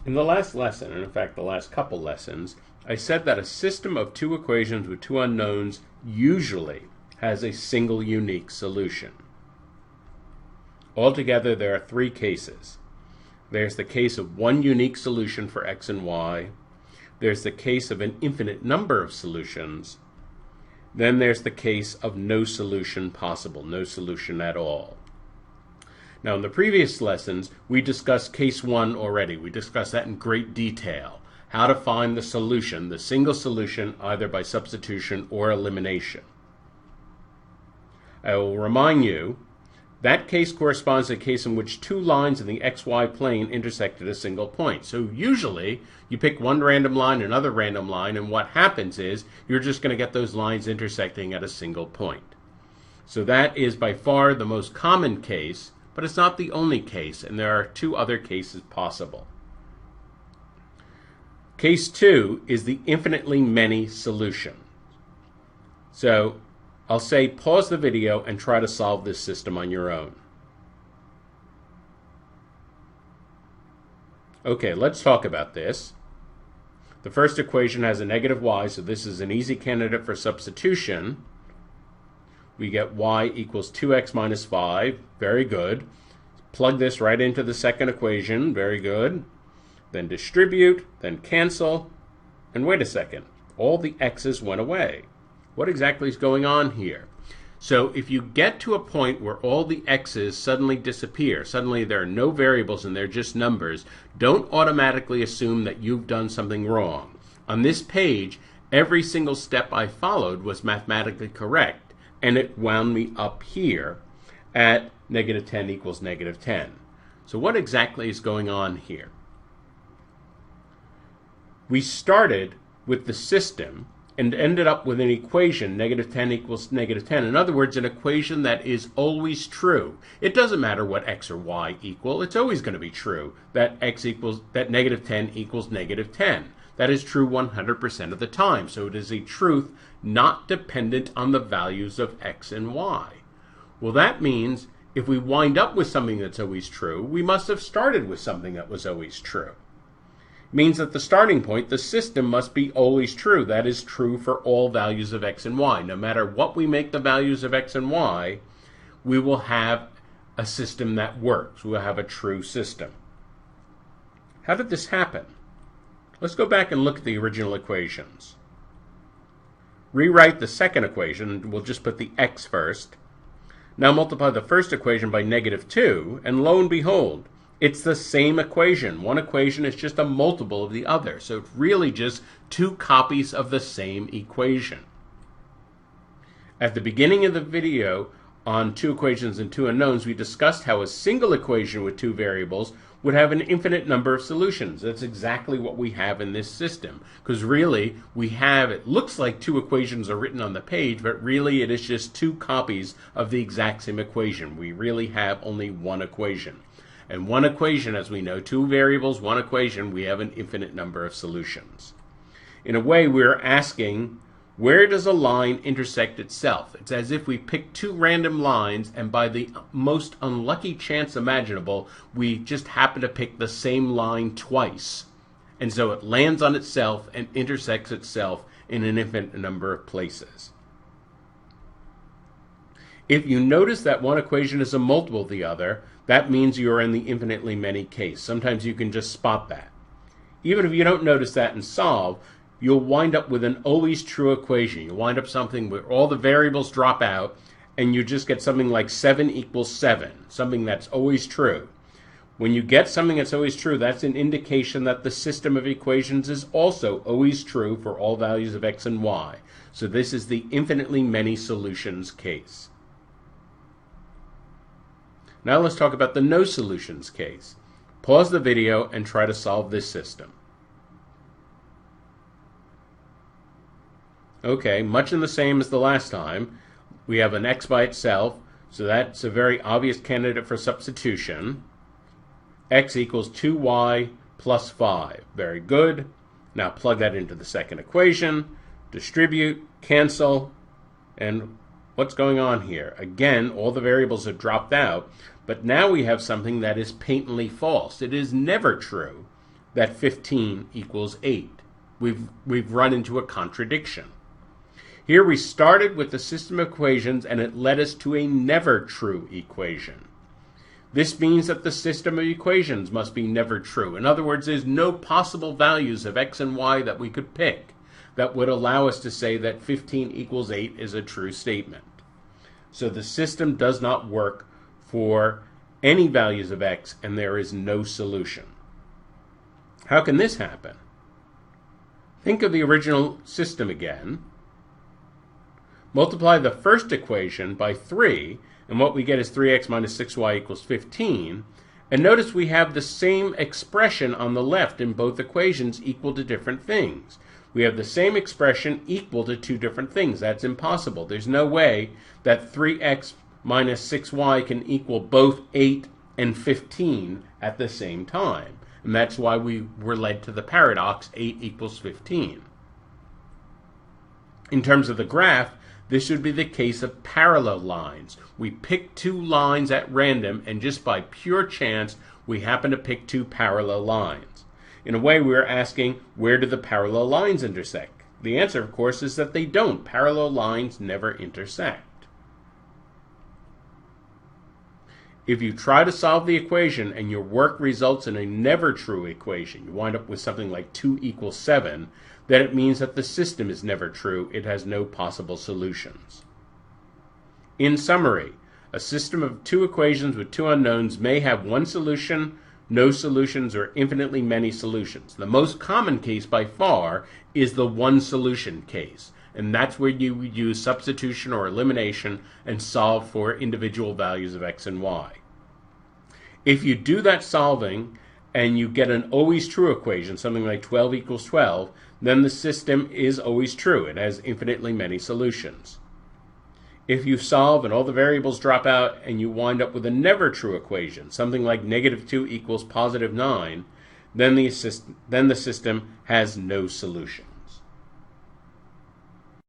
In the last lesson, and in fact the last couple lessons, I said that a system of two equations with two unknowns usually has a single unique solution. Altogether, there are three cases. There's the case of one unique solution for x and y. There's the case of an infinite number of solutions. Then there's the case of no solution possible, no solution at all. Now, in the previous lessons, we discussed case one already. We discussed that in great detail, how to find the solution, the single solution, either by substitution or elimination. I will remind you, that case corresponds to a case in which two lines in the xy plane intersect at a single point. So usually, you pick one random line, another random line, and what happens is you're just going to get those lines intersecting at a single point. So that is by far the most common case, but it's not the only case, and there are two other cases possible. Case two is the infinitely many solution. So I'll say pause the video and try to solve this system on your own. Okay, let's talk about this. The first equation has a negative y, so this is an easy candidate for substitution. We get y equals 2x minus 5. Very good. Plug this right into the second equation. Very good. Then distribute, then cancel. And wait a second. All the x's went away. What exactly is going on here? So if you get to a point where all the x's suddenly disappear, suddenly there are no variables and they're just numbers, don't automatically assume that you've done something wrong. On this page, every single step I followed was mathematically correct, and it wound me up here at negative 10 equals negative 10. So what exactly is going on here? We started with the system and ended up with an equation, negative 10 equals negative 10. In other words, an equation that is always true. It doesn't matter what x or y equal. It's always going to be true that negative 10 equals negative 10. That is true 100% of the time. So it is a truth not dependent on the values of x and y. Well, that means if we wind up with something that's always true, we must have started with something that was always true. It means that the starting point, the system, must be always true. That is true for all values of x and y. No matter what we make the values of x and y, we will have a system that works. We will have a true system. How did this happen? Let's go back and look at the original equations. Rewrite the second equation. We'll just put the x first. Now multiply the first equation by negative 2, and lo and behold, it's the same equation. One equation is just a multiple of the other, so it's really just two copies of the same equation. At the beginning of the video on two equations and two unknowns, we discussed how a single equation with two variables would have an infinite number of solutions. That's exactly what we have in this system, because really we have, it looks like two equations are written on the page, but really it is just two copies of the exact same equation. We really have only one equation. And one equation, as we know, two variables, one equation, we have an infinite number of solutions. In a way, we're asking, where does a line intersect itself? It's as if we pick two random lines, and by the most unlucky chance imaginable, we just happen to pick the same line twice. And so it lands on itself and intersects itself in an infinite number of places. If you notice that one equation is a multiple of the other, that means you're in the infinitely many case. Sometimes you can just spot that. Even if you don't notice that and solve, you'll wind up with an always true equation. You'll wind up something where all the variables drop out, and you just get something like 7 equals 7, something that's always true. When you get something that's always true, that's an indication that the system of equations is also always true for all values of x and y. So this is the infinitely many solutions case. Now let's talk about the no solutions case. Pause the video and try to solve this system. Okay, much in the same as the last time. We have an x by itself, so that's a very obvious candidate for substitution. X equals 2y plus 5. Very good. Now plug that into the second equation, distribute, cancel, and what's going on here? Again, all the variables have dropped out, but now we have something that is patently false. It is never true that 15 equals 8. We've run into a contradiction. Here we started with the system of equations and it led us to a never true equation. This means that the system of equations must be never true. In other words, there's no possible values of x and y that we could pick that would allow us to say that 15 equals 8 is a true statement. So the system does not work for any values of x and there is no solution. How can this happen? Think of the original system again. Multiply the first equation by 3, and what we get is 3x minus 6y equals 15. And notice we have the same expression on the left in both equations equal to different things. We have the same expression equal to two different things. That's impossible. There's no way that 3x minus 6y can equal both 8 and 15 at the same time. And that's why we were led to the paradox 8 equals 15. In terms of the graph, this would be the case of parallel lines. We pick two lines at random, and just by pure chance, we happen to pick two parallel lines. In a way, we're asking, where do the parallel lines intersect? The answer, of course, is that they don't. Parallel lines never intersect. If you try to solve the equation and your work results in a never true equation, you wind up with something like 2 equals 7, then it means that the system is never true. It has no possible solutions. In summary, a system of two equations with two unknowns may have one solution, no solutions, or infinitely many solutions. The most common case by far is the one solution case, and that's where you would use substitution or elimination and solve for individual values of x and y. If you do that solving and you get an always true equation, something like 12 equals 12, then the system is always true. It has infinitely many solutions. If you solve and all the variables drop out and you wind up with a never true equation, something like negative 2 equals positive 9, then the system has no solution.